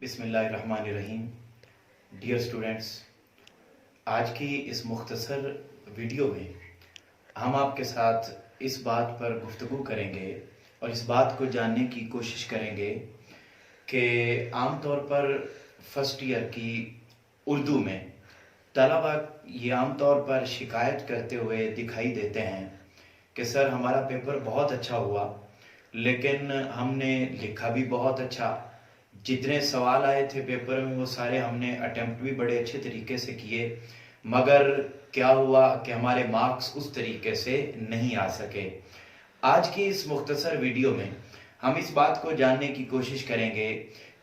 बिस्मिल्लाहिर्रहमानिर्रहीम। Dear students, आज की इस मुख्तसर वीडियो में हम आपके साथ इस बात पर गुफ्तगू करेंगे और इस बात को जानने की कोशिश करेंगे कि आम तौर पर फर्स्ट ईयर की उर्दू में तलबा ये आम तौर पर शिकायत करते हुए दिखाई देते हैं कि सर हमारा पेपर बहुत अच्छा हुआ, लेकिन हमने लिखा भी बहुत अच्छा, जितने सवाल आए थे पेपर में वो सारे हमने अटेम्प्ट भी बड़े अच्छे तरीके से किए, मगर क्या हुआ कि हमारे मार्क्स उस तरीके से नहीं आ सके। आज की इस मुख्तसर वीडियो में हम इस बात को जानने की कोशिश करेंगे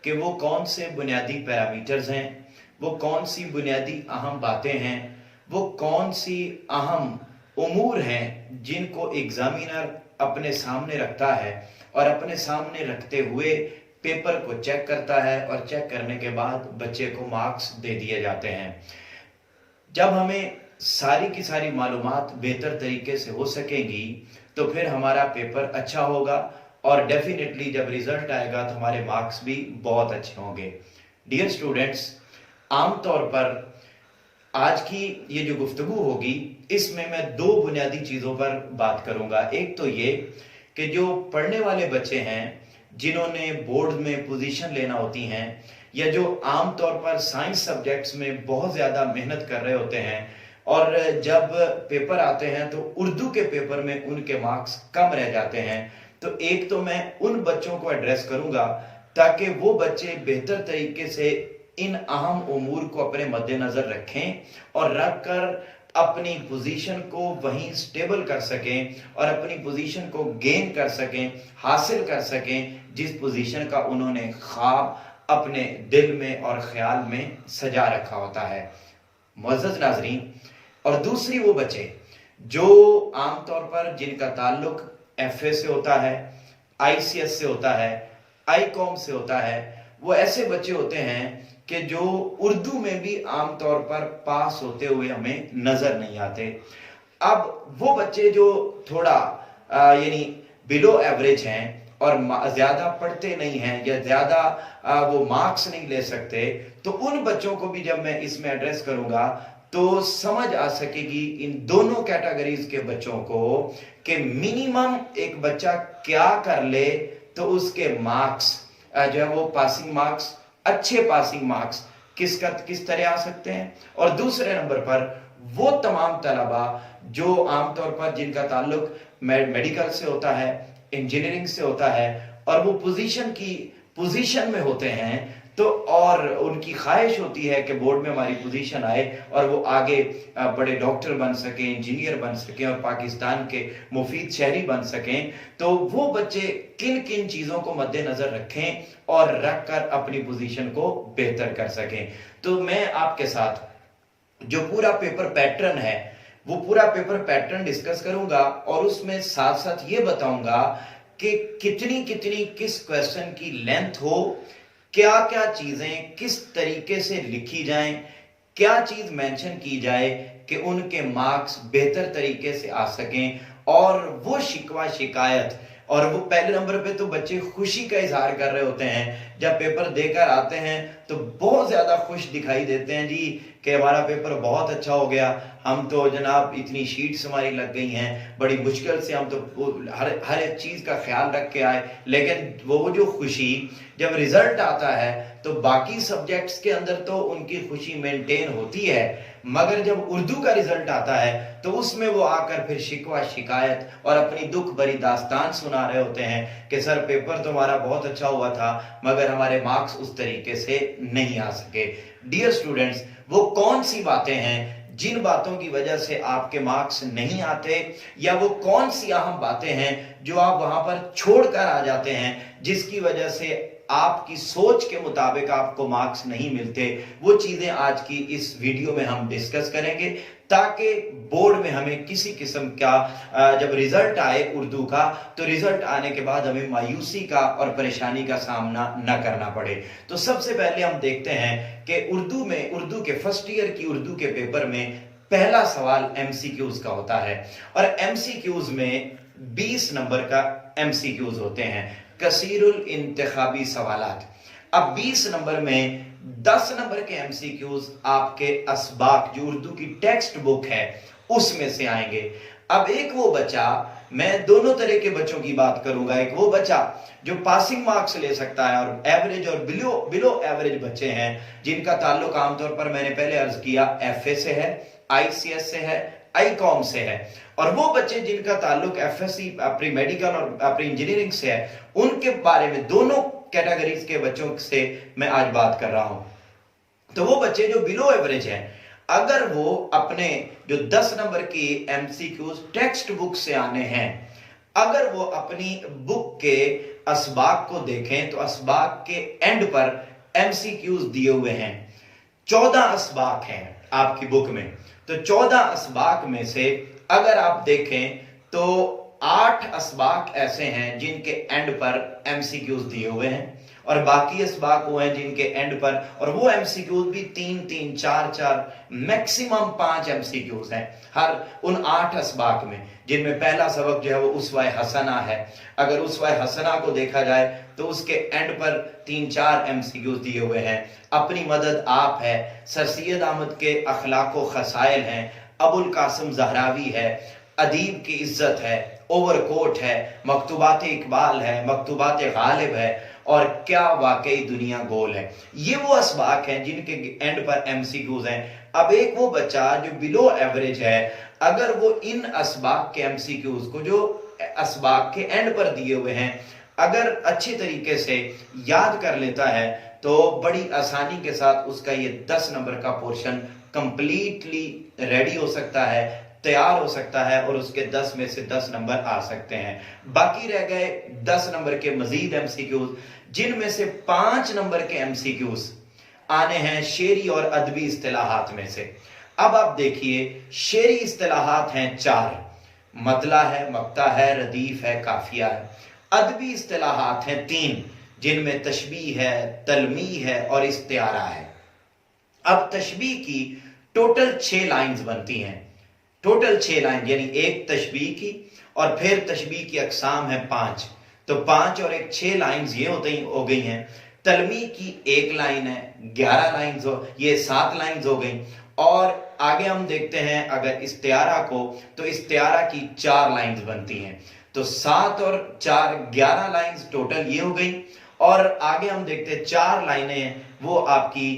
कि वो कौन से बुनियादी पैरामीटर्स हैं, वो कौन सी बुनियादी अहम बातें हैं, वो कौन सी अहम उमूर हैं जिनको एग्जामिनर अपने सामने रखता है और अपने सामने रखते हुए पेपर को चेक करता है और चेक करने के बाद बच्चे को मार्क्स दे दिए जाते हैं। जब हमें सारी की सारी मालूमात बेहतर तरीके से हो सकेंगी तो फिर हमारा पेपर अच्छा होगा और डेफिनेटली जब रिजल्ट आएगा तो हमारे मार्क्स भी बहुत अच्छे होंगे। डियर स्टूडेंट्स, आमतौर पर आज की ये जो गुफ्तगू होगी इसमें मैं दो बुनियादी चीजों पर बात करूंगा। एक तो ये कि जो पढ़ने वाले बच्चे हैं जिन्होंने बोर्ड में पोजीशन लेना होती हैं या जो आमतौर पर साइंस सब्जेक्ट्स में बहुत ज्यादा मेहनत कर रहे होते हैं और जब पेपर आते हैं तो उर्दू के पेपर में उनके मार्क्स कम रह जाते हैं, तो एक तो मैं उन बच्चों को एड्रेस करूंगा ताकि वो बच्चे बेहतर तरीके से इन अहम उमूर को अपने मद्देनजर रखें और रखकर अपनी पोजीशन को वहीं स्टेबल कर सकें और अपनी पोजीशन को गेन कर सकें, हासिल कर सकें जिस पोजीशन का उन्होंने ख्वाब अपने दिल में और ख्याल में सजा रखा होता है। मुअज़्ज़ज़ नाज़रीन, और दूसरी वो बच्चे जो आमतौर पर जिनका ताल्लुक एफए से होता है, आईसीएस से होता है, आईकॉम से होता है, वो ऐसे बच्चे होते हैं कि जो उर्दू में भी आमतौर पर पास होते हुए हमें नजर नहीं आते। अब वो बच्चे जो थोड़ा यानी बिलो एवरेज हैं और ज्यादा पढ़ते नहीं हैं या ज्यादा वो मार्क्स नहीं ले सकते, तो उन बच्चों को भी जब मैं इसमें एड्रेस करूंगा तो समझ आ सकेगी इन दोनों कैटेगरीज के बच्चों को कि मिनिमम एक बच्चा क्या कर ले तो उसके मार्क्स जो है वो पासिंग मार्क्स, अच्छे पासिंग मार्क्स किस तरह आ सकते हैं। और दूसरे नंबर पर वो तमाम तलबा जो आमतौर पर जिनका ताल्लुक मेडिकल से होता है, इंजीनियरिंग से होता है और वो पोजीशन में होते हैं, तो और उनकी ख्वाहिश होती है कि बोर्ड में हमारी पोजीशन आए और वो आगे बड़े डॉक्टर बन सकें, इंजीनियर बन सकें और पाकिस्तान के मुफीद शहरी बन सकें, तो वो बच्चे किन किन चीजों को मद्देनजर रखें और रखकर अपनी पोजीशन को बेहतर कर सकें। तो मैं आपके साथ जो पूरा पेपर पैटर्न है वो पूरा पेपर पैटर्न डिस्कस करूंगा और उसमें साथ साथ ये बताऊंगा कि कितनी कितनी किस क्वेश्चन की लेंथ हो, क्या क्या चीजें किस तरीके से लिखी जाएं, क्या चीज मेंशन की जाए कि उनके मार्क्स बेहतर तरीके से आ सकें। और वो शिकवा शिकायत, और वो पहले नंबर पे तो बच्चे खुशी का इजहार कर रहे होते हैं, जब पेपर देकर आते हैं तो बहुत ज्यादा खुश दिखाई देते हैं जी कि हमारा पेपर बहुत अच्छा हो गया, हम तो जनाब इतनी शीट्स हमारी लग गई हैं, बड़ी मुश्किल से हम तो हर एक चीज का ख्याल रख के आए। लेकिन वो जो खुशी जब रिजल्ट आता है तो बाकी सब्जेक्ट्स के अंदर तो उनकी खुशी मेंटेन होती है, मगर जब उर्दू का रिजल्ट आता है तो उसमें वो आकर फिर शिकवा शिकायत और अपनी दुख भरी दास्तान सुना रहे होते हैं कि सर पेपर तो हमारा बहुत अच्छा हुआ था मगर हमारे मार्क्स उस तरीके से नहीं आ सके। डियर स्टूडेंट्स, वो कौन सी बातें हैं जिन बातों की वजह से आपके मार्क्स नहीं आते, या वो कौन सी अहम बातें हैं जो आप वहां पर छोड़कर आ जाते हैं जिसकी वजह से आपकी सोच के मुताबिक आपको मार्क्स नहीं मिलते, वो चीजें आज की इस वीडियो में हम डिस्कस करेंगे ताकि बोर्ड में हमें किसी किस्म का जब रिजल्ट आए उर्दू का तो रिजल्ट आने के बाद हमें मायूसी का और परेशानी का सामना न करना पड़े। तो सबसे पहले हम देखते हैं कि उर्दू के फर्स्ट ईयर की उर्दू के पेपर में पहला सवाल एमसीक्यूज का होता है और एमसीक्यूज में 20 नंबर का एमसीक्यूज होते हैं, कसीरुल इंतखाबी सवालात। अब 20 नंबर में 10 नंबर के एमसीक्यूज आपके असबाक जो उर्दू की टेक्स्ट बुक है उसमें से आएंगे। अब एक वो बच्चा, मैं दोनों तरह के बच्चों की बात करूंगा, एक वो बच्चा जो पासिंग मार्क्स ले सकता है और एवरेज और बिलो एवरेज बच्चे हैं जिनका ताल्लुक आमतौर पर मैंने पहले अर्ज किया एफए से है, आईसीएस से है, आईकॉम से है, और वो बच्चे जिनका ताल्लुक एफएससी प्री मेडिकल और प्री इंजीनियरिंग से है, उनके बारे में दोनों कैटेगरीज के बच्चों से मैं आज बात कर रहा हूं। तो वो बच्चे जो बिलो एवरेज हैं, अगर वो अपने जो 10 नंबर की एमसीक्यूज टेक्स्ट बुक से आने हैं, अगर वो अपनी बुक के असबाक को देखें तो असबाक के एंड पर एमसीक्यूज दिए हुए हैं। 14 असबाक हैं आपकी बुक में, तो 14 असबाक में से अगर आप देखें तो 8 असबाक ऐसे हैं जिनके एंड पर एमसीक्यूज दिए हुए हैं, और बाकी असबाक वो हैं जिनके एंड पर, और वो एमसीक्यूज भी 3-3, 4-4, मैक्सिमम 5 एमसीक्यूज हैं हर उन 8 असबाक में, जिनमें पहला सबक जो है वो उसवाए हसना है। अगर उसवाए हसना को देखा जाए तो उसके एंड पर 3-4 एमसीक्यूज दिए हुए हैं। अपनी मदद आप है, सर सैयद अहमद के अखलाको खसाइल हैं, अबुल कासिम जहरावी है, अदीब की इज्जत है, ओवरकोट है, मकतूबात इकबाल है, मकतूबात गालिब है, और क्या वाकई दुनिया गोल है। ये वो असबाक हैं जिनके एंड पर एमसीक्यूज हैं। अब एक वो बच्चा जो बिलो एवरेज है, अगर वो इन असबाक के एमसीक्यूज को जो असबाक के एंड पर दिए हुए हैं अगर अच्छी तरीके से याद कर लेता है तो बड़ी आसानी के साथ उसका ये 10 नंबर का पोर्शन कंप्लीटली रेडी हो सकता है, तैयार हो सकता है, और उसके 10 में से 10 नंबर आ सकते हैं। बाकी रह गए 10 नंबर के मजीद एमसीक्यूज, जिनमें से 5 नंबर के एमसीक्यूज आने हैं शेरी और अदबी इस्तिलाहात में से। अब आप देखिए, शेरी इस्तिलाहात हैं 4, मतला है, मक्ता है, रदीफ है, काफिया है। अदबी इस्तिलाहात हैं 3, जिनमें तशबीह है, तलमीह है और इस्तिआरा है। अब तशबीह की टोटल 6 लाइंस बनती हैं, टोटल 6 लाइन, यानी एक तशबीह की और फिर तशबीह की अकसाम है 5, तो 5 और 1 6 लाइंस ये हो गई हैं। तलमी की 1 लाइन है, 11 लाइंस ये 7 लाइंस हो गई। और आगे हम देखते हैं अगर इस्तिआरा को, तो इस्तिआरा की 4 लाइंस बनती हैं, तो 7 और 4 11 लाइंस टोटल ये हो गई। और आगे हम देखते हैं 4 लाइनें वो आपकी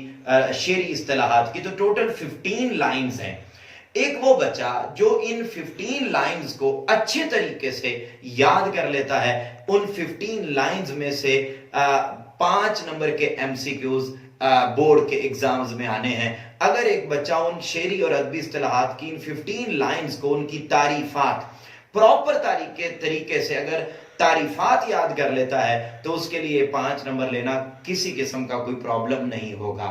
शेरी इस्तिलाहात की, तो टोटल 15 लाइंस हैं। एक वो बच्चा जो इन 15 लाइंस को अच्छे तरीके से याद कर लेता है, उन 15 लाइंस में से 5 नंबर के एमसीक्यूज बोर्ड के एग्जाम्स में आने हैं। अगर एक बच्चा उन शेरी और अदबी इस्तिलाहात की इन 15 लाइंस को, उनकी तारीफात प्रॉपर तरीके से अगर तारीफात याद कर लेता है तो उसके लिए 5 नंबर लेना किसी किस्म का कोई प्रॉब्लम नहीं होगा।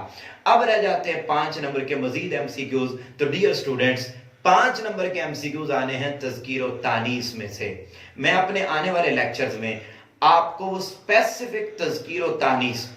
अब रह जाते हैं 5 नंबर के मजीद एमसीक्यूज। तो डियर स्टूडेंट्स, 5 नंबर के एमसीक्यूज आने हैं तज़कीर और तानीस में से। मैं अपने आने वाले लेक्चर्स में आपको वो स्पेसिफिक तज़कीर और तानीस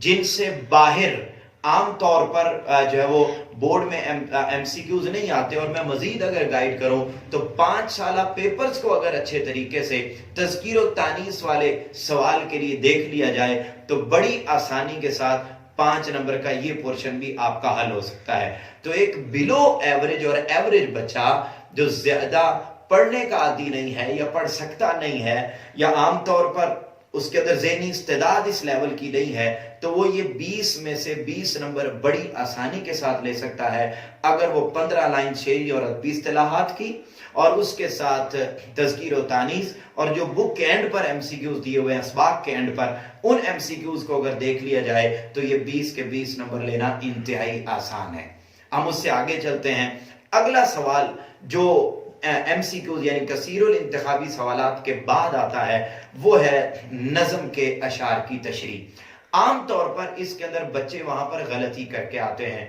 जिनसे बाहर आमतौर पर जो है वो बोर्ड में एमसीक्यूज नहीं आते, और मैं मजीद अगर गाइड करूं तो 5 साल पेपर्स को अगर अच्छे तरीके से तज़कीर और तानीस वाले सवाल के लिए देख लिया जाए तो बड़ी आसानी के साथ 5 नंबर का ये पोर्शन भी आपका हल हो सकता है। तो एक बिलो एवरेज और एवरेज बच्चा जो ज्यादा पढ़ने का आदी नहीं है या पढ़ सकता नहीं है, या आमतौर पर उसके अंदर ज़हनी इस्तेदाद इस लेवल की नहीं है, तो वो ये 20 में से 20 नंबर बड़ी आसानी के साथ ले सकता है अगर वो 15 लाइन शेरी और अदबी इस्तिलाहात की और उसके साथ तज़कीर और तानीस और जो बुक के एंड पर एमसीक्यूज दिए हुए हैं असबाक के एंड पर, उन एमसीक्यूज को अगर देख लिया जाए तो ये 20 के 20 नंबर लेना इंतहाई आसान है। हम उससे आगे चलते हैं। अगला सवाल जो एमसीक्यूज यानी कसीरुल इंतखाबी सवालात के बाद आता है वो है नज़म के अशार की तशरीह। आमतौर पर इसके अंदर बच्चे वहां पर गलती करके आते हैं।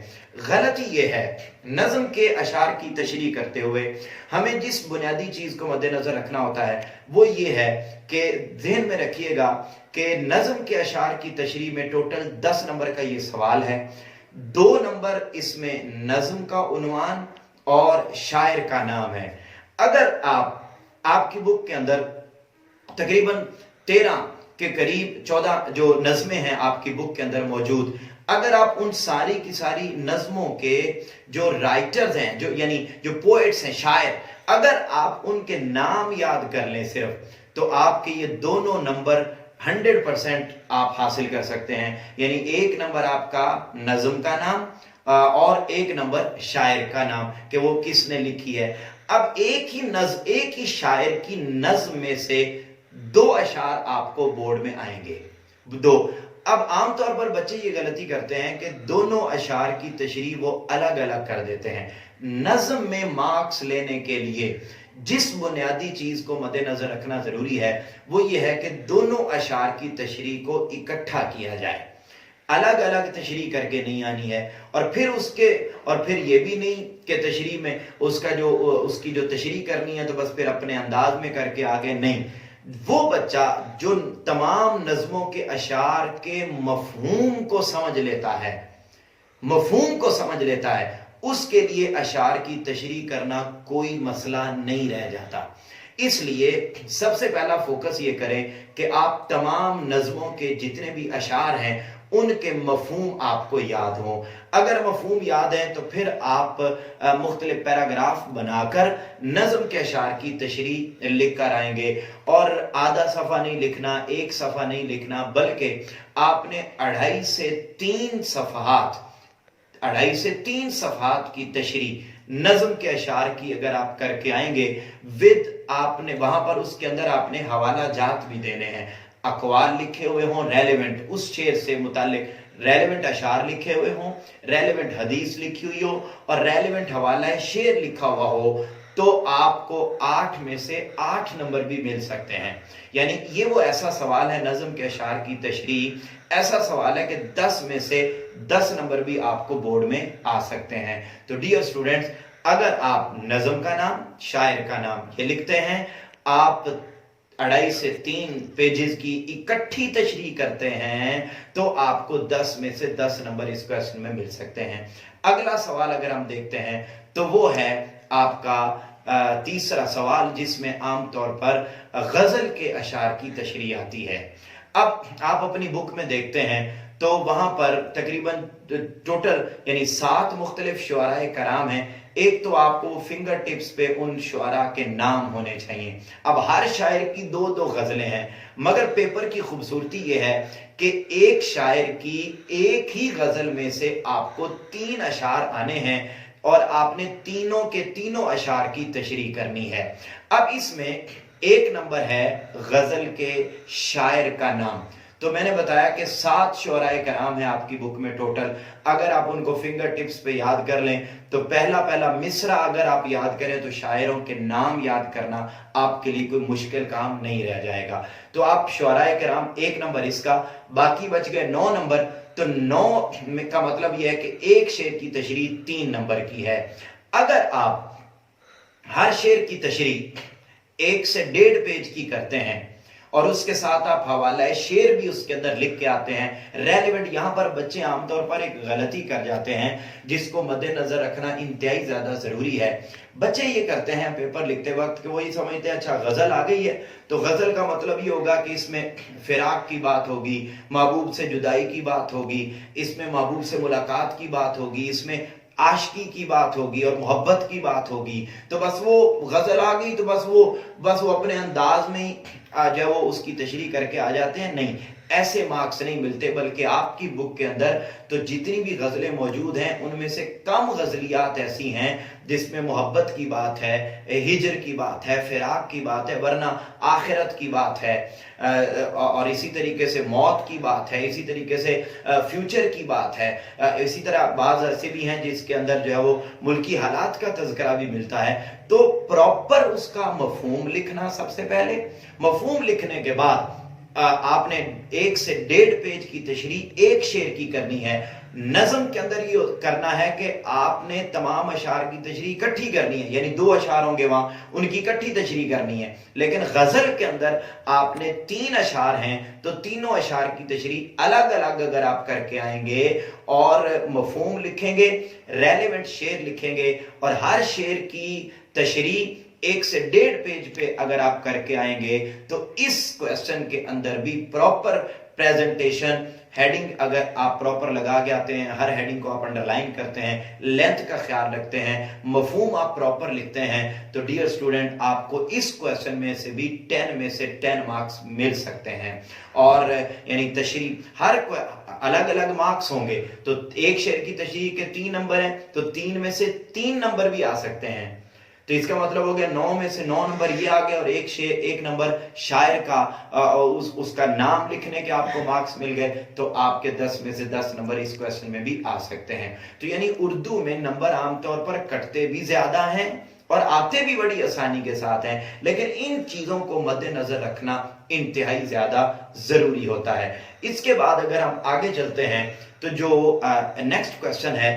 गलती यह है, नज़म के अशार की तशरीह करते हुए हमें जिस बुनियादी चीज को मद्देनजर रखना होता है वो ये है कि ज़हन में रखिएगा कि नज़म के अशार की तशरीह में टोटल 10 नंबर का ये सवाल है। 2 नंबर इसमें नज़म का उन्वान और शायर का नाम है। अगर आपकी बुक के अंदर तकरीबन 13 के करीब 14 जो नज़में हैं आपकी बुक के अंदर मौजूद। अगर आप उन सारी की सारी नज़मों के जो राइटर्स हैं, जो यानी जो पोएट्स हैं, शायर, अगर आप उनके नाम याद कर लें सिर्फ, तो आपके ये दोनों नंबर 100% आप हासिल कर सकते हैं। यानी एक नंबर आपका नज़म का नाम और एक नंबर शायर का नाम कि वो किसने लिखी है। अब एक ही शायर की नज़्म में से 2 अशार आपको बोर्ड में आएंगे, 2। अब आमतौर पर बच्चे ये गलती करते हैं कि दोनों अशार की तशरीह वो अलग अलग कर देते हैं। नज़्म में मार्क्स लेने के लिए जिस बुनियादी चीज को मद्देनजर रखना जरूरी है वो ये है कि दोनों अशार की तशरीह को इकट्ठा किया जाए, अलग अलग तशरीह करके नहीं आनी है। और फिर ये भी नहीं कि तशरीह में उसकी जो तशरीह करनी है तो बस फिर अपने अंदाज में करके आगे नहीं। वो बच्चा जो तमाम नज़मों के अशार के मफहूम को समझ लेता है, उसके लिए अशार की तशरीह करना कोई मसला नहीं रह जाता। इसलिए सबसे पहला फोकस ये करें कि आप तमाम नज़मों के जितने भी अशार हैं उनके मफहूम आपको याद हों। अगर मफहूम याद है तो फिर आप मुख्तलिफ पैराग्राफ बनाकर नज़म के अशार की तशरीह लिख कर आएंगे। और आधा सफ़ा नहीं लिखना, 1 सफ़ा नहीं लिखना, बल्कि आपने 2.5 से 3 सफ़हात की तशरीह नज़म के अशार की अगर आप करके आएंगे, आपने वहां पर उसके अंदर आपने हवाला जात भी देने हैं, अकवाल लिखे हुए हों रेलेवेंट, उस शेर से मुतालिक रेलेवेंट अशार लिखे हुए हों, रेलेवेंट हदीस लिखी हुई हो और रेलेवेंट हवाला शेर लिखा हुआ हो, तो आपको 8 में से 8 नंबर भी मिल सकते हैं। यानी ये वो ऐसा सवाल है नज़म के अशार की तशरीह, ऐसा सवाल है कि 10 में से 10 नंबर भी आपको बोर्ड में आ सकते हैं। तो डियर स्टूडेंट्स, अगर आप नज़म का नाम, शायर का नाम ये लिखते हैं, आप 2.5 से 3 पेजेस की इकट्ठी तशरीह करते हैं, तो आपको 10 में से 10 नंबर इस क्वेश्चन में मिल सकते हैं। अगला सवाल अगर हम देखते हैं तो वो है आपका तीसरा सवाल, जिसमें आमतौर पर गजल के अशार की तशरीह आती है। अब आप अपनी बुक में देखते हैं तो वहां पर तकरीबन टोटल यानी 7 मुख्तलिफ शुअराए कराम हैं। एक तो आपको फिंगर टिप्स पे उन शुअरा के नाम होने चाहिए। अब हर शायर की 2-2 गजलें हैं, मगर पेपर की खूबसूरती यह है कि एक शायर की एक ही गजल में से आपको 3 अशार आने हैं और आपने तीनों के तीनों अशार की तशरीह करनी है। अब इसमें एक नंबर है गजल के शायर का नाम। तो मैंने बताया कि 7 शुअराए कराम है आपकी बुक में टोटल। अगर आप उनको फिंगर टिप्स पे याद कर लें तो पहला मिसरा अगर आप याद करें तो शायरों के नाम याद करना आपके लिए कोई मुश्किल काम नहीं रह जाएगा। तो आप शुअराए कराम 1 नंबर इसका, बाकी बच गए 9 नंबर। तो 9 का मतलब यह है कि एक शेर की तशरीह 3 नंबर की है। अगर आप हर शेर की तशरीह 1 से 1.5 पेज की करते हैं और उसके साथ आप हवाला शेर भी उसके अंदर लिख के आते हैं रेलेवेंट, यहां पर बच्चे आमतौर पर एक गलती कर जाते हैं जिसको मद्देनजर रखना इंतहाई ज्यादा जरूरी है। बच्चे ये करते हैं पेपर लिखते वक्त कि वो ये समझते हैं अच्छा गजल आ गई है तो गजल का मतलब ये होगा कि इसमें फिराक की बात होगी, महबूब से जुदाई की बात होगी, इसमें महबूब से मुलाकात की बात होगी, इसमें आशिकी की बात होगी और मोहब्बत की बात होगी। तो बस वो गजल आ गई तो बस वो अपने अंदाज में ही जो वो उसकी तशरीह करके आ जाते हैं। नहीं, ऐसे मार्क्स नहीं मिलते, बल्कि आपकी बुक के अंदर तो जितनी भी गजलें मौजूद हैं उनमें से कम गजलियात ऐसी हैं जिसमें मोहब्बत की बात है, हिजर की बात है, फिराक की बात है, वरना आखिरत की बात है, और इसी तरीके से मौत की बात है, इसी तरीके से फ्यूचर की बात है। इसी तरह बाज ऐसे भी हैं जिसके अंदर जो है वो मुल्की हालात का तज़किरा भी मिलता है। तो प्रॉपर उसका मफहूम लिखना, सबसे पहले मफहूम लिखने के बाद आपने 1 से 1.5 पेज की तशरीह एक शेर की करनी है। नज़म के अंदर ये करना है कि आपने तमाम अशार की तशरीह इकट्ठी करनी है, यानी 2 अशार होंगे वहां, उनकी इकट्ठी तशरीह करनी है। लेकिन गजल के अंदर आपने 3 अशार हैं तो तीनों अशार की तशरीह अलग अलग अगर आप करके आएंगे और मफहूम लिखेंगे, रेलेवेंट शेर लिखेंगे और हर शेर की तशरीह 1 से 1.5 पेज पे अगर आप करके आएंगे तो इस क्वेश्चन के अंदर भी प्रॉपर प्रेजेंटेशन, हेडिंग अगर आप प्रॉपर लगा के आते हैं, हर हेडिंग को आप अंडरलाइन करते हैं, लेंथ का ख्याल रखते हैं, मफहूम आप प्रॉपर लिखते हैं, तो डियर स्टूडेंट आपको इस क्वेश्चन में से भी 10 में से 10 मार्क्स मिल सकते हैं। और यानी तशरीह हर अलग अलग मार्क्स होंगे, तो एक शेर की तशरीह के 3 नंबर हैं, तो 3 में से 3 नंबर भी आ सकते हैं। तो इसका मतलब हो गया 9 में से 9 नंबर ये आ गए और एक नंबर शायर का उसका नाम लिखने के आपको मार्क्स मिल गए, तो आपके 10 में से 10 नंबर इस क्वेश्चन में भी आ सकते हैं। तो यानी उर्दू में नंबर आमतौर पर कटते भी ज्यादा हैं और आते भी बड़ी आसानी के साथ हैं, लेकिन इन चीजों को मद्देनजर रखना इंतहाई ज्यादा जरूरी होता है। इसके बाद अगर हम आगे चलते हैं तो जो नेक्स्ट क्वेश्चन है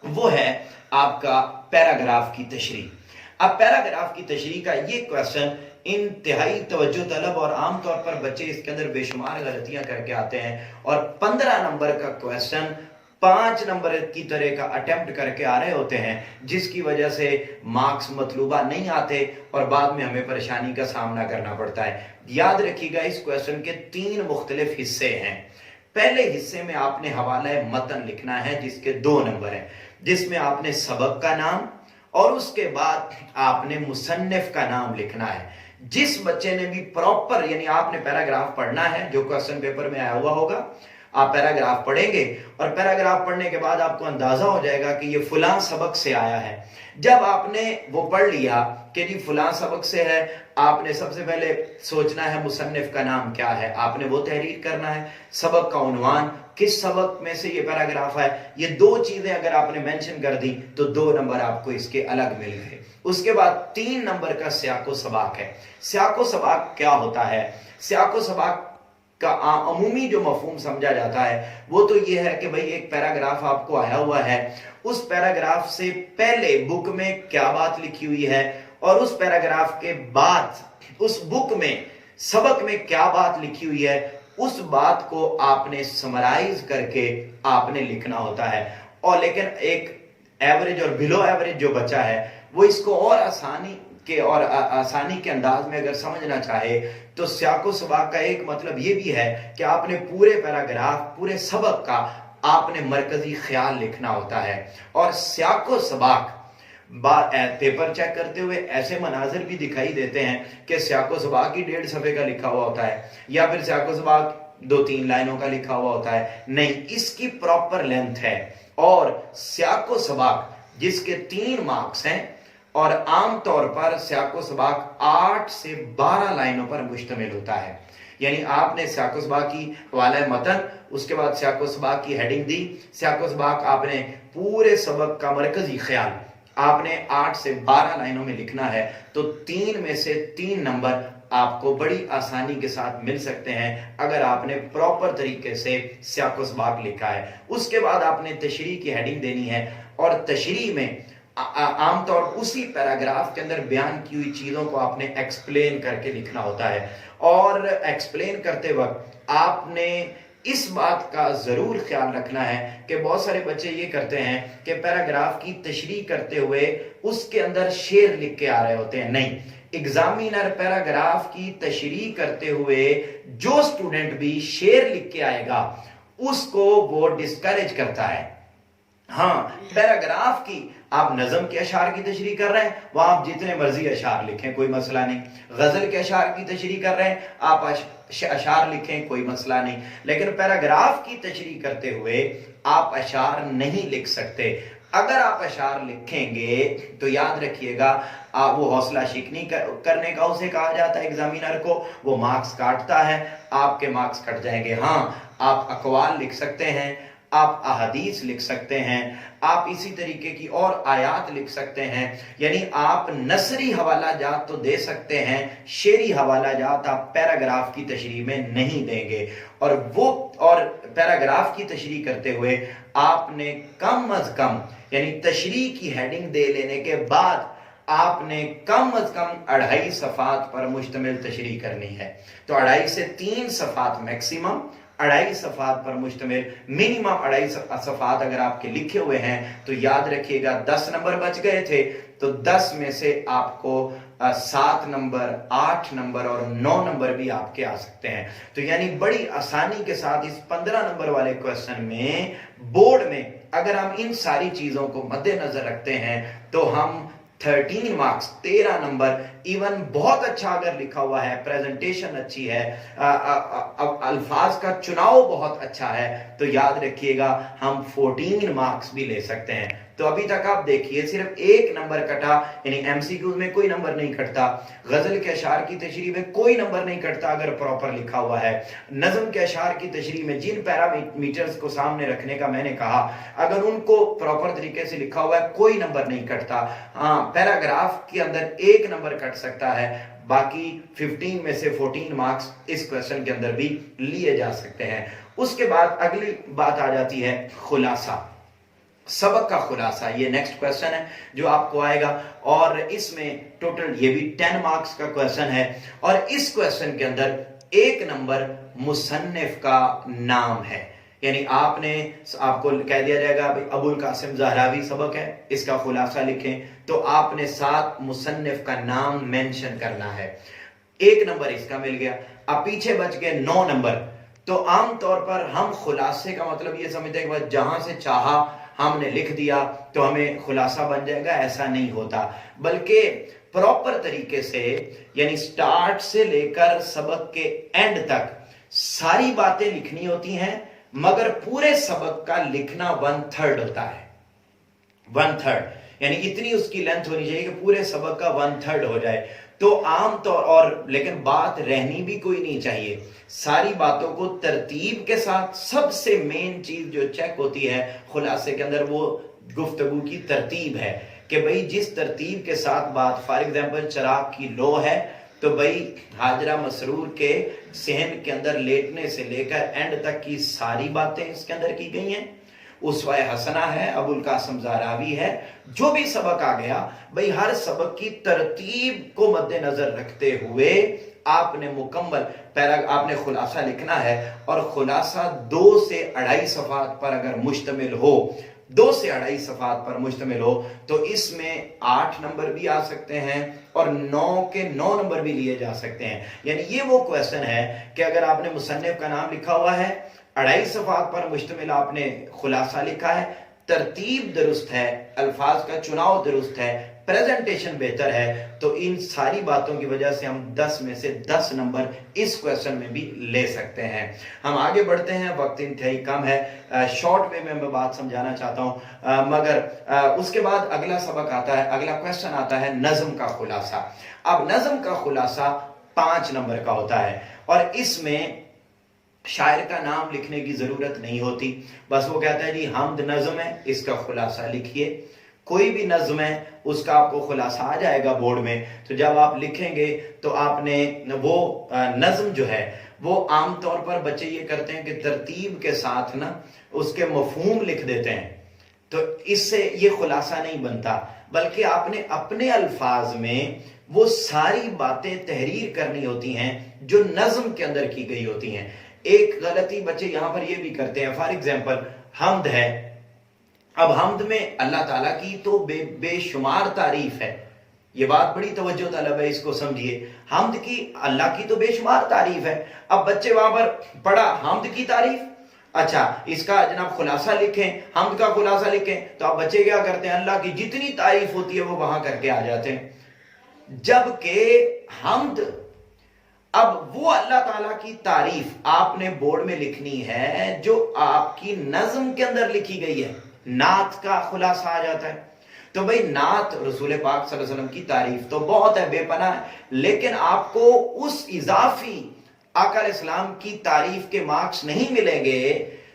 वो है आपका पैराग्राफ की तशरीह। अब पैराग्राफ की तशरीह का ये क्वेश्चन इंतहाई तवज्जो तलब और आमतौर पर बच्चे इसके अंदर बेशुमार गलतियां करके आते हैं और 15 नंबर का क्वेश्चन 5 नंबर की तरह का अटेम्प्ट करके आ रहे होते हैं, जिसकी वजह से मार्क्स मतलूबा नहीं आते और बाद में हमें परेशानी का सामना करना पड़ता है। याद रखिएगा इस क्वेश्चन के 3 मुख्तलिफ हिस्से हैं। पहले हिस्से में आपने हवाला मतन लिखना है जिसके 2 नंबर हैं, जिसमें आपने सबक का नाम और उसके बाद आपने मुसन्निफ का नाम लिखना है। जिस बच्चे ने भी प्रॉपर यानी आपने पैराग्राफ पढ़ना है जो क्वेश्चन पेपर में आया हुआ होगा, आप पैराग्राफ पढ़ेंगे और पैराग्राफ पढ़ने के बाद आपको अंदाजा हो जाएगा कि ये फलां सबक से आया है। जब आपने वो पढ़ लिया कि जी फलां सबक से है, आपने सबसे पहले सोचना है मुसन्निफ का नाम क्या है, आपने वो तहरीर करना है, सबक का उन्वान, किस सबक में से ये पैराग्राफ है। ये 2 चीजें अगर आपने मेंशन कर दी तो 2 नंबर आपको इसके अलग मिल गए। उसके बाद 3 नंबर का सियाको सबाक है। सियाको सबाक क्या होता है? सियाको सबाक का अमूमी जो मफहूम समझा जाता है वो तो ये है कि भाई एक पैराग्राफ आपको आया हुआ है, उस पैराग्राफ से पहले बुक में क्या बात लिखी हुई है और उस पैराग्राफ के बाद उस बुक में सबक में क्या बात लिखी हुई है, उस बात को आपने समराइज करके आपने लिखना होता है। और लेकिन एक एवरेज और बिलो एवरेज जो बच्चा है वो इसको और आसानी के अंदाज में अगर समझना चाहे तो सियाको सबाक का एक मतलब ये भी है कि आपने पूरे पैराग्राफ, पूरे सबक का आपने मरकजी ख्याल लिखना होता है। और सियाको सबाक पेपर चेक करते हुए ऐसे मनाजिर भी दिखाई देते हैं कि सियाको सबाक ही 1.5 सफ़े का लिखा हुआ होता है या फिर सियाको सबाक 2-3 लाइनों का लिखा हुआ होता है। नहीं, इसकी प्रॉपर लेंथ है। और सियाको सबाक जिसके 3 मार्क्स हैं और आमतौर पर सियाको सबाक 8 से 12 लाइनों पर मुश्तमिल होता है। यानी आपने सियाको सबाक की हवाला मतन, उसके बाद सियाको सबाक की हेडिंग दी, सियाको सबाक आपने पूरे सबक का मरकजी ख्याल आपने 8 से 12 लाइनों में लिखना है, तो 3 में से 3 नंबर आपको बड़ी आसानी के साथ मिल सकते हैं अगर आपने प्रॉपर तरीके से सियाको सबाक लिखा है। उसके बाद आपने तशरीह की हेडिंग देनी है और तशरीह में आमतौर उसी पैराग्राफ के अंदर बयान की हुई चीजों को आपने एक्सप्लेन करके लिखना होता है। और एक्सप्लेन करते वक्त आपने इस बात का जरूर ख्याल रखना है कि बहुत सारे बच्चे ये करते हैं कि पैराग्राफ की तशरीह करते हुए उसके अंदर शेर लिख के आ रहे होते हैं। नहीं, एग्जामिनर पैराग्राफ की तशरीह करते हुए जो स्टूडेंट भी शेर लिख के आएगा उसको वो डिस्करेज करता है। हाँ, पैराग्राफ की आप नज़म के अशार की तशरीह कर रहे हैं, वहां आप जितने मर्जी अशार लिखें, कोई मसला नहीं। गजल के अशार की तशरीह कर रहे हैं, आप अशार लिखें, कोई मसला नहीं। लेकिन पैराग्राफ की तशरीह करते हुए आप अशार नहीं लिख सकते। अगर आप अशार लिखेंगे तो याद रखिएगा वो हौसला शिकनी करने का उसे कहा जाता है एग्जामिनर को, वो मार्क्स काटता है, आपके मार्क्स कट जाएंगे। हाँ, आप अकवाल लिख सकते हैं, आप अहदीस लिख सकते हैं, आप इसी तरीके की और आयात लिख सकते हैं। यानी आप नसरी हवाला जात तो दे सकते हैं, शेरी हवाला जात आप पैराग्राफ की तशरीह में नहीं देंगे। और पैराग्राफ की तशरीह करते हुए आपने कम अज कम यानी तशरीह की हेडिंग दे लेने के बाद आपने कम अज कम 2.5 सफ़ात पर मुश्तमिल तशरीह करनी है। तो 2.5 से 3 सफ़ात मैक्सिमम 2.5 सफ़ात पर मुश्तमिल, मिनिमम 2.5 सफ़ात अगर आपके लिखे हुए हैं तो याद रखिएगा 10 नंबर बच गए थे, तो 10 में से आपको 7 नंबर, 8 नंबर और 9 नंबर भी आपके आ सकते हैं। तो यानी बड़ी आसानी के साथ इस 15 नंबर वाले क्वेश्चन में बोर्ड में अगर हम इन सारी चीजों को मद्देनजर रखते हैं तो हम 13 मार्क्स, 13 नंबर, इवन बहुत अच्छा अगर लिखा हुआ है, प्रेजेंटेशन अच्छी है, अल्फाज का चुनाव बहुत अच्छा है, तो याद रखिएगा हम 14 मार्क्स भी ले सकते हैं। तो अभी तक आप देखिए सिर्फ 1 नंबर कटा, यानी एमसीक्यूज में कोई नंबर नहीं कटता, गजल के अशार की तशरीह में कोई नंबर नहीं कटता अगर प्रॉपर लिखा हुआ है, नज्म के अशार की तशरीह में जिन पैरामीटर्स को सामने रखने का मैंने कहा अगर उनको प्रॉपर तरीके से लिखा हुआ है कोई नंबर नहीं कटता। हाँ, पैराग्राफ के अंदर 1 नंबर कट सकता है, बाकी 15 में से 14 मार्क्स इस क्वेश्चन के अंदर भी लिए जा सकते हैं। उसके बाद अगली बात आ जाती है खुलासा, सबक का खुलासा। ये नेक्स्ट क्वेश्चन है जो आपको आएगा और इसमें टोटल ये भी 10 मार्क्स का क्वेश्चन है और इस क्वेश्चन के अंदर 1 नंबर मुसन्निफ का नाम है, यानी आपको कह दिया जाएगा भाई अबुल कासिम ज़हरावी सबक है, इसका खुलासा लिखें, तो आपने 7 मुसन्निफ का नाम मेंशन करना है। 1 नंबर इसका मिल गया। अब पीछे बच गए 9 नंबर। तो आमतौर पर हम खुलासे का मतलब ये समझते हैं कि जहां से चाहा हमने लिख दिया तो हमें खुलासा बन जाएगा, ऐसा नहीं होता, बल्कि प्रॉपर तरीके से यानी स्टार्ट से लेकर सबक के एंड तक सारी बातें लिखनी होती हैं, मगर पूरे सबक का लिखना 1/3 होता है। 1/3 यानी इतनी उसकी लेंथ होनी चाहिए कि पूरे सबक का 1/3 हो जाए। तो आमतौर और लेकिन बात रहनी भी कोई नहीं चाहिए, सारी बातों को तरतीब के साथ, सबसे मेन चीज जो चेक होती है खुलासे के अंदर वो गुफ्तगू की तरतीब है कि भाई जिस तरतीब के साथ बात, फॉर एग्जांपल चिराग की लो है तो भाई हाजरा मसरूर के सहन के अंदर लेटने से लेकर एंड तक की सारी बातें इसके अंदर की गई हैं। उसवाए हसना है, अबुल कासिम ज़हरावी है, जो भी सबक आ गया भाई हर सबक की तरतीब को मद्देनजर रखते हुए आपने मुकम्मल आपने खुलासा लिखना है और खुलासा 2 से 2.5 सफ़ात पर अगर मुश्तमिल हो, 2 से 2.5 सफ़ात पर मुश्तमिल हो तो इसमें 8 नंबर भी आ सकते हैं और 9 के 9 नंबर भी लिए जा सकते हैं। यानी ये वो क्वेश्चन है कि अगर आपने मुसन्निफ का नाम लिखा हुआ है, 2.5 सफ़ात पर मुश्तमिल आपने खुलासा लिखा है, तरतीब दुरुस्त है, अल्फाज का चुनाव दुरुस्त है, प्रेजेंटेशन बेहतर है, तो इन सारी बातों की वजह से हम 10 में से 10 नंबर इस क्वेश्चन में भी ले सकते हैं। हम आगे बढ़ते हैं, वक्त इंतहाई कम है, शॉर्ट में मैं बात समझाना चाहता हूं, मगर उसके बाद अगला सबक आता है, अगला क्वेश्चन आता है नज्म का खुलासा। अब नज्म का खुलासा 5 नंबर का होता है और इसमें शायर का नाम लिखने की जरूरत नहीं होती, बस वो कहता है जी हमद नज्म है, इसका खुलासा लिखिए। कोई भी नज्म है उसका आपको खुलासा आ जाएगा बोर्ड में, तो जब आप लिखेंगे तो आपने वो नज्म जो है वो आमतौर पर बच्चे ये करते हैं कि तरतीब के साथ ना उसके मफहूम लिख देते हैं, तो इससे ये खुलासा नहीं बनता, बल्कि आपने अपने अल्फाज में वो सारी बातें तहरीर करनी होती हैं जो नज्म के अंदर की गई होती हैं। एक गलती बच्चे यहां पर ये भी करते हैं, फॉर एग्जाम्पल हमद है, अब हमद में अल्लाह ताला की तो बेशुमार तारीफ है, ये बात बड़ी तवज्जो तलब है, इसको समझिए, हमद की अल्लाह की तो बेशुमार तारीफ है। अब बच्चे वहां पर पढ़ा हमद की तारीफ, अच्छा इसका जनाब खुलासा लिखें, हमद का खुलासा लिखें, तो अब बच्चे क्या करते हैं, अल्लाह की जितनी तारीफ होती है वो वहां करके आ जाते हैं, जबकि हमद अब वो अल्लाह ताला की तारीफ आपने बोर्ड में लिखनी है जो आपकी नज्म के अंदर लिखी गई है। नात का खुलासा आ जाता है, तो भाई नात रसूल पाक सल्लल्लाहु अलैहि वसल्लम की तारीफ तो बहुत है, बेपनाह है, लेकिन आपको उस इजाफी आका इस्लाम की तारीफ के मार्क्स नहीं मिलेंगे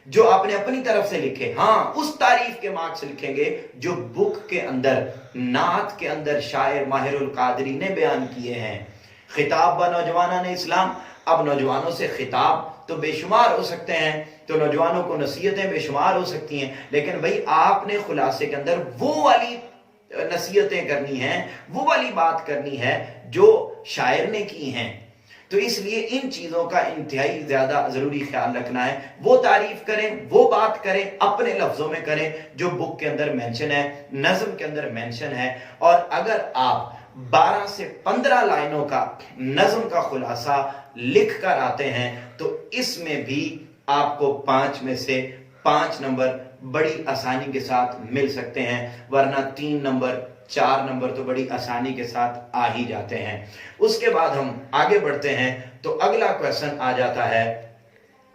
जो आपने अपनी तरफ से लिखे। हाँ, उस तारीफ के मार्क्स लिखेंगे जो बुक के अंदर, नात के अंदर शायर माहिरुल कादरी ने बयान किए हैं। खिताब व नौजवाना ने इस्लाम, अब नौजवानों से खिताब तो बेशुमार हो सकते हैं, तो नौजवानों को नसीहतें बेशुमार हो सकती हैं, लेकिन भाई आपने खुलासे के अंदर वो वाली नसीहतें करनी है, वो वाली बात करनी है जो शायर ने की हैं। तो इसलिए इन चीजों का इंतहाई ज्यादा जरूरी ख्याल रखना है। वो तारीफ करें, वो बात करें, अपने लफ्जों में करें जो बुक के अंदर मेंशन है, नज्म के अंदर मेंशन है। और अगर आप 12 से 15 लाइनों का नज्म का खुलासा लिख कर आते हैं तो इसमें भी आपको 5 में से 5 नंबर बड़ी आसानी के साथ मिल सकते हैं, वरना 3 नंबर 4 नंबर तो बड़ी आसानी के साथ आ ही जाते हैं। उसके बाद हम आगे बढ़ते हैं तो अगला क्वेश्चन आ जाता है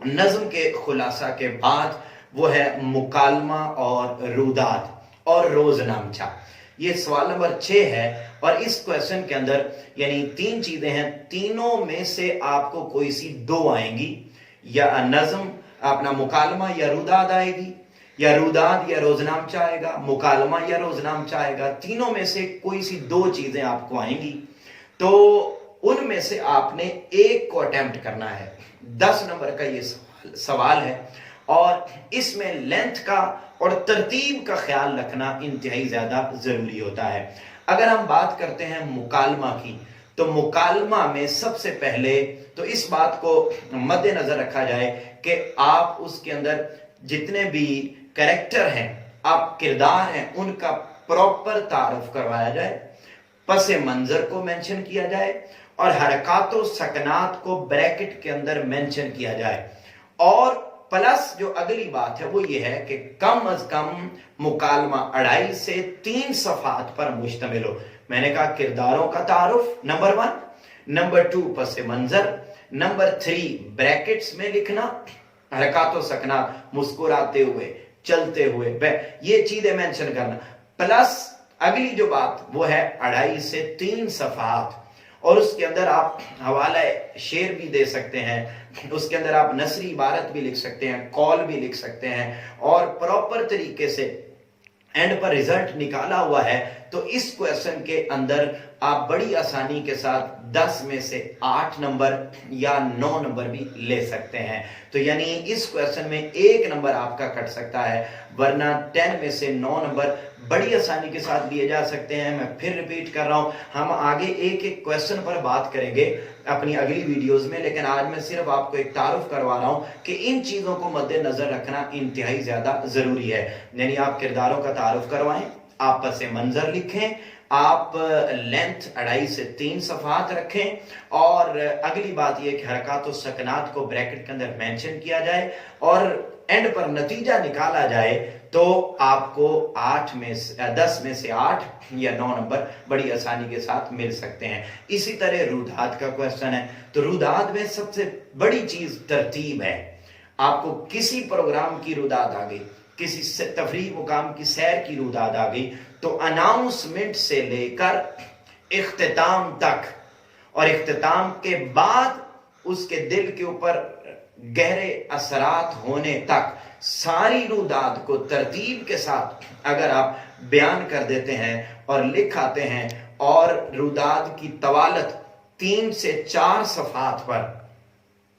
नज्म के खुलासा के बाद, वो है मुकालमा और रुदाद और रोजनामचा। ये सवाल नंबर 6 है और इस क्वेश्चन के अंदर यानी 3 चीजें हैं, तीनों में से आपको कोई सी 2 आएंगी, या नज्म अपना मुकालमा या रुदाद आएगी, या रुदाद या रोजनामचा आएगा, मुकालमा या रोजनामचा आएगा। तीनों में से कोई सी 2 चीजें आपको आएंगी, तो उनमें से आपने एक को अटेम्प्ट करना है। 10 नंबर का ये सवाल है और इसमें लेंथ का और तरतीब का ख्याल रखना इंतहाई ज्यादा जरूरी होता है। अगर हम बात करते हैं मुकालमा की, तो मुकालमा में सबसे पहले तो इस बात को मद्देनजर रखा जाए कि आप उसके अंदर जितने भी कैरेक्टर हैं, आप किरदार हैं, उनका प्रॉपर तारुफ करवाया जाए, पसे मंजर को मेंशन किया जाए और हरकातों सकनात को ब्रैकेट के अंदर मेंशन किया जाए। और प्लस जो अगली बात है वो ये है कि कम अज कम मुकालमा 2.5 से 3 सफात पर मुश्तमिल हो। मैंने कहा किरदारों का तारुफ नंबर 1, नंबर 2 पसे मंजर, नंबर 3 ब्रैकेट्स में लिखना, हरकातों सकनात, मुस्कुराते हुए, चलते हुए, ये चीजें मेंशन करना। प्लस अगली जो बात वो है 2.5 से 3 सफात, और उसके अंदर आप हवाला शेर भी दे सकते हैं, उसके अंदर आप नसरी इबारत भी लिख सकते हैं, कॉल भी लिख सकते हैं, और प्रॉपर तरीके से एंड पर रिजल्ट निकाला हुआ है। तो इस क्वेश्चन के अंदर आप बड़ी आसानी के साथ 10 में से 8 नंबर या 9 नंबर भी ले सकते हैं। तो यानी इस क्वेश्चन में 1 नंबर आपका कट सकता है, वरना 10 में से 9 नंबर बड़ी आसानी के साथ लिए जा सकते हैं। मैं फिर रिपीट कर रहा हूं, हम आगे एक एक क्वेश्चन पर बात करेंगे अपनी अगली वीडियोस में, लेकिन आज मैं सिर्फ आपको एक तारुफ करवा रहा हूं कि इन चीजों को मद्देनजर रखना इंतहाई ज्यादा जरूरी है। यानी आप किरदारों का तारुफ करवाएं, आप पसे मंजर लिखें, आप लेंथ 2.5 से 3 सफात रखें, और अगली बात यह कि हरकात और सकनात को ब्रैकेट के अंदर मेंशन किया जाए और एंड पर नतीजा निकाला जाए, तो आपको 10 में से 8 या 9 नंबर बड़ी आसानी के साथ मिल सकते हैं। इसी तरह रुदाद का क्वेश्चन है, तो रुदाद में सबसे बड़ी चीज तरतीब है। आपको किसी प्रोग्राम की रुदाद आ गई, किसी तफरीह मुकाम की सैर की रुदाद आ गई, तो अनाउंसमेंट से लेकर इख्तिताम तक और इख्तिताम के बाद उसके दिल के ऊपर गहरे असरात होने तक सारी रुदाद को तरतीब के साथ अगर आप बयान कर देते हैं और लिख आते हैं, और रुदाद की तवालत 3 से 4 सफात पर,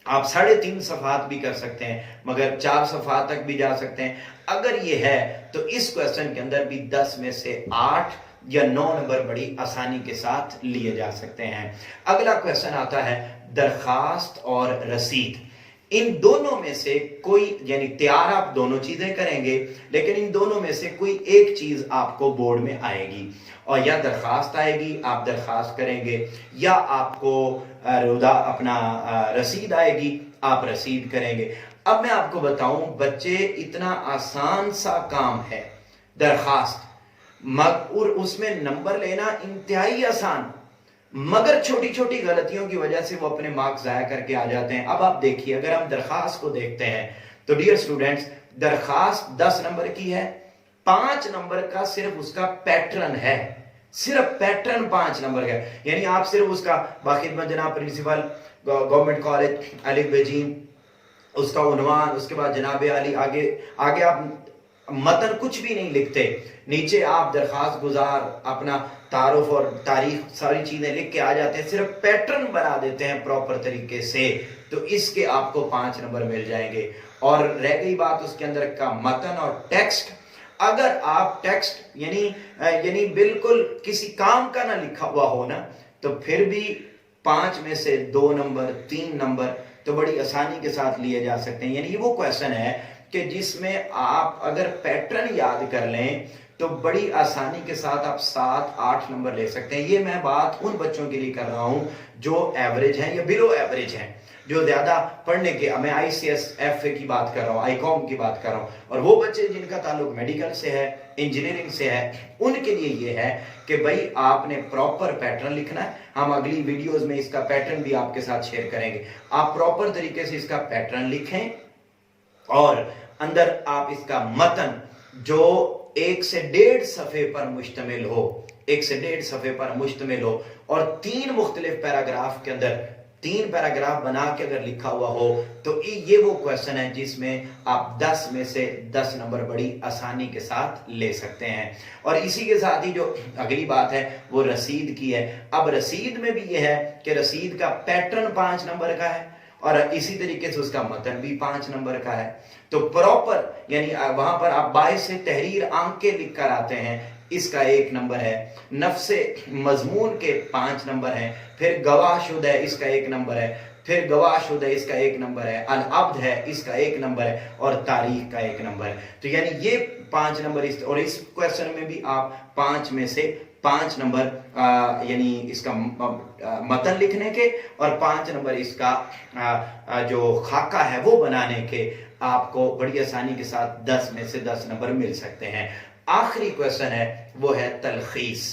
आप 3.5 सफात भी कर सकते हैं, मगर 4 सफात तक भी जा सकते हैं। अगर ये है तो इस क्वेश्चन के अंदर भी 10 में से 8 या 9 नंबर बड़ी आसानी के साथ लिए जा सकते हैं। अगला क्वेश्चन आता है दरखास्त और रसीद। इन दोनों में से कोई, यानी तैयार आप दोनों चीजें करेंगे, लेकिन इन दोनों में से कोई एक चीज आपको बोर्ड में आएगी, और या दरखास्त आएगी, आप दरखास्त करेंगे, या आपको रसीद आएगी, आप रसीद करेंगे। अब मैं आपको बताऊं बच्चे, इतना आसान सा काम है दरखास्त, और उसमें नंबर लेना इंतहाई आसान, मगर छोटी छोटी गलतियों की वजह से वो अपने मार्क्स जाया करके आ जाते हैं। अब आप देखिए, अगर हम दरखास्त को देखते हैं तो डियर स्टूडेंट्स, दरखास्त 10 नंबर की है, 5 नंबर का सिर्फ उसका पैटर्न है, सिर्फ पैटर्न 5 नंबर का है। यानी आप सिर्फ उसका बाखिदमत जनाब प्रिंसिपल गवर्नमेंट कॉलेज अलिफ बेजीम, उसका उन्वान, उसके बाद जनाब आली, आगे आप मतन कुछ भी नहीं लिखते, नीचे आप दरखास्त गुजार, अपना तारुफ और तारीख, सारी चीजें लिख के आ जाते हैं, सिर्फ पैटर्न बना देते हैं प्रॉपर तरीके से, तो इसके आपको 5 नंबर मिल जाएंगे। और रह गई बात उसके अंदर का मतन और टेक्स्ट, अगर आप टेक्स्ट यानी बिल्कुल किसी काम का ना लिखा हुआ हो ना, तो फिर भी 5 में से 2 नंबर, 3 नंबर तो बड़ी आसानी के साथ लिए जा सकते हैं। यानी ये वो क्वेश्चन है कि जिसमें आप अगर पैटर्न याद कर लें तो बड़ी आसानी के साथ आप 7, 8 नंबर ले सकते हैं। ये मैं बात उन बच्चों के लिए कर रहा हूं जो एवरेज हैं या बिलो एवरेज हैं, जो ज्यादा पढ़ने के, मैं ICSF की बात कर रहा हूँ, ICOM की बात कर रहा हूँ, और वो बच्चे जिनका ताल्लुक मेडिकल से है, इंजीनियरिंग से है, उनके लिए ये है कि भाई आपने प्रॉपर पैटर्न लिखना है। हम अगली वीडियोस में इसका पैटर्न भी आपके साथ शेयर करेंगे। आप प्रॉपर तरीके से इसका पैटर्न लिखें और अंदर आप इसका मतन जो 1 से 1.5 सफ़े पर मुश्तमिल हो, 1 से 1.5 सफ़े पर मुश्तमिल हो, और 3 मुख्तलिफ पैराग्राफ के अंदर 3 पैराग्राफ बना के अगर लिखा हुआ हो तो ये वो क्वेश्चन है जिसमें आप 10 में से 10 नंबर बड़ी आसानी के साथ ले सकते हैं। और इसी के साथ ही जो अगली बात है वो रसीद की है। अब रसीद में भी ये है कि रसीद का पैटर्न 5 नंबर का है और इसी तरीके से उसका मतन भी 5 नंबर का है। तो प्रॉपर यानी वहां पर आप बाइस से तहरीर आंके लिख कर आते हैं, इसका 1 नंबर है। नफ्से मजमून के 5 नंबर हैं। फिर गवाहशुदा है, इसका 1 नंबर है। फिर गवाहशुदा है, इसका 1 नंबर है। अल अब्द है, इसका 1 नंबर है। और तारीख का 1 नंबर है। तो यानी ये 5 नंबर और इस क्वेश्चन में भी आप 5 में से 5 नंबर यानी इसका मतन लिखने के और 5 नंबर इसका जो खाका है वो बनाने के आपको बड़ी आसानी के साथ 10 में से 10 नंबर मिल सकते हैं। आखिरी क्वेश्चन है वो है तलखीस।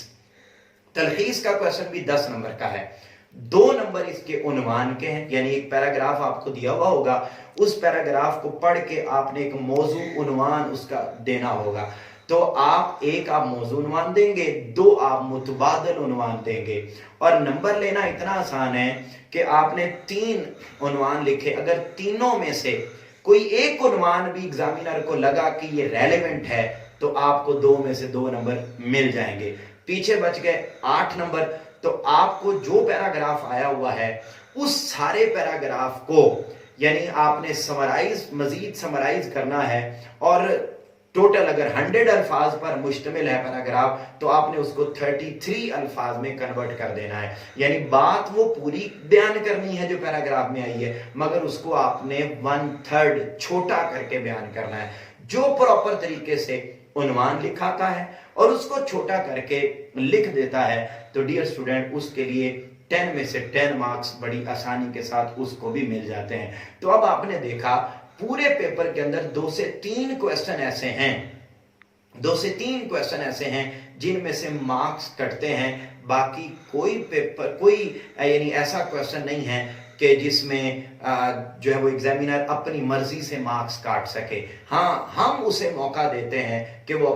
तलखीस का क्वेश्चन भी 10 नंबर का है। 2 नंबर इसके उन्वान के हैं, यानी एक पैराग्राफ आपको दिया हुआ होगा, उस पैराग्राफ को पढ़ के आपने एक मौजू उन्वान उसका देना होगा। तो आप मौजू उन्वान देंगे, 2 आप मुतबादल उन्वान देंगे। और नंबर लेना इतना आसान है कि आपने 3 उन्वान लिखे, अगर तीनों में से कोई एक उन्वान भी एग्जामिनर को लगा कि ये रेलेवेंट है तो आपको 2 में से 2 नंबर मिल जाएंगे। पीछे बच गए 8 नंबर। तो आपको जो पैराग्राफ आया हुआ है उस सारे पैराग्राफ को यानी आपने मजीद समराइज करना है, और टोटल अगर 100 अल्फाज पर मुश्तमिल है पैराग्राफ तो आपने उसको 33 अल्फाज में कन्वर्ट कर देना है। यानी बात वो पूरी बयान करनी है जो पैराग्राफ में आई है, मगर उसको आपने 1/3 छोटा करके बयान करना है। जो प्रॉपर तरीके से उन्वान लिखाता है और उसको छोटा करके लिख देता है तो डियर स्टूडेंट उसके लिए 10 में से 10 मार्क्स बड़ी आसानी के साथ उसको भी मिल जाते हैं। तो अब आपने देखा पूरे पेपर के अंदर 2 से 3 क्वेश्चन ऐसे हैं, 2 से 3 क्वेश्चन ऐसे हैं जिनमें से मार्क्स कटते हैं। बाकी कोई यानी ऐसा क्वेश्चन नहीं है कि जिसमें जो है वो एग्जामिनर अपनी मर्जी से मार्क्स काट सके। हाँ, हम उसे मौका देते हैं कि वो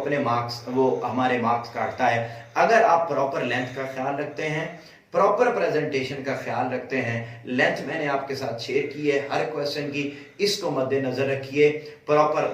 हमारे मार्क्स काटता है। अगर आप प्रॉपर लेंथ का ख्याल रखते हैं, प्रॉपर प्रेजेंटेशन का ख्याल रखते हैं, लेंथ मैंने आपके साथ शेयर की है हर क्वेश्चन की, इसको मद्देनजर रखिए। प्रॉपर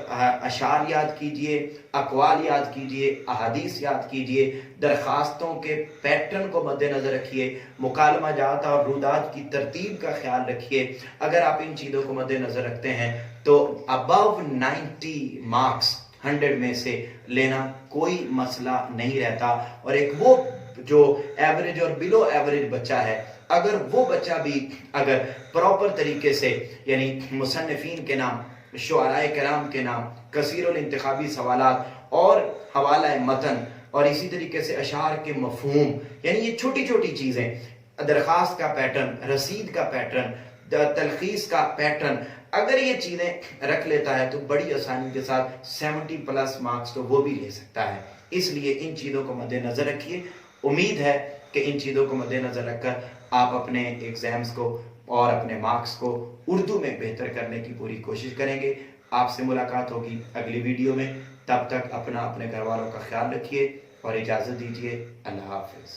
अशार याद कीजिए, अकवाल याद कीजिए, अहादीस याद कीजिए, दरखास्तों के पैटर्न को मद्देनजर रखिए, मुकालमा जात और रुदात की तरतीब का ख्याल रखिए। अगर आप इन चीज़ों को मद्देनजर रखते हैं तो अबव 90 मार्क्स 100 में से लेना कोई मसला नहीं रहता। और एक वो जो एवरेज और बिलो एवरेज बच्चा है, अगर वो बच्चा भी अगर प्रॉपर तरीके से यानी मुसन्निफीन के नाम, शुअराए किराम के नाम, कसीरुल इंतखाबी सवालात और हवाला मतन और इसी तरीके से अशार के मफहूम, यानी ये छोटी छोटी चीजें, दरखास्त का पैटर्न, रसीद का पैटर्न, तलखीस का पैटर्न, अगर ये चीजें रख लेता है तो बड़ी आसानी के साथ 70+ मार्क्स तो वो भी ले सकता है। इसलिए इन चीजों को मद्देनजर रखिए। उम्मीद है कि इन चीज़ों को मद्देनजर रखकर आप अपने एग्जाम्स को और अपने मार्क्स को उर्दू में बेहतर करने की पूरी कोशिश करेंगे। आपसे मुलाकात होगी अगली वीडियो में। तब तक अपने घर वालों का ख्याल रखिए और इजाज़त दीजिए। अल्लाह हाफिज़।